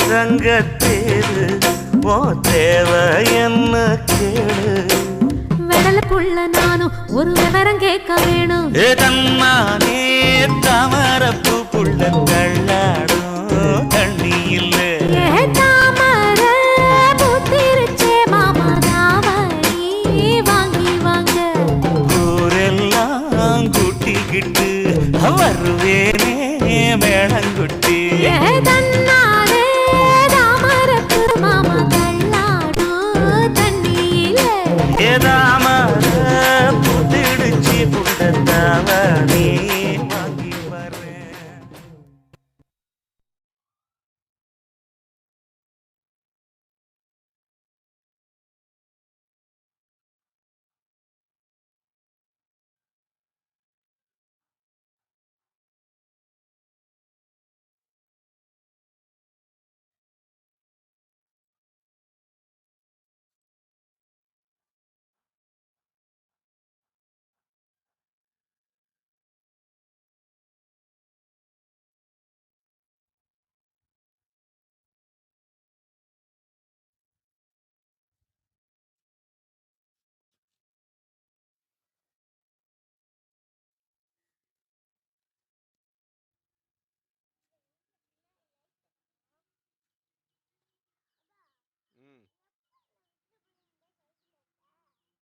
தங்கத்தேரு ஓ தேவை என்ன கேளு வெடலுக்குள்ள நானும் ஒரு விவரம் கேட்க வேணும் தன்னானே தாமரப்பு புள்ள தள்ளாடும் தண்ணி இல்ல தாமர பூத்திருச்சே மாமா தாவணி வாங்கி வாங்க ஊரெல்லாம் கூட்டிக்கிட்டு வருவேனே மேளங்குட்டி தன்னாலே தாமரப்பு மாமா தள்ளாடும் தண்ணியில ஏதாமர புத்திடுச்சி புள்ள தாவணி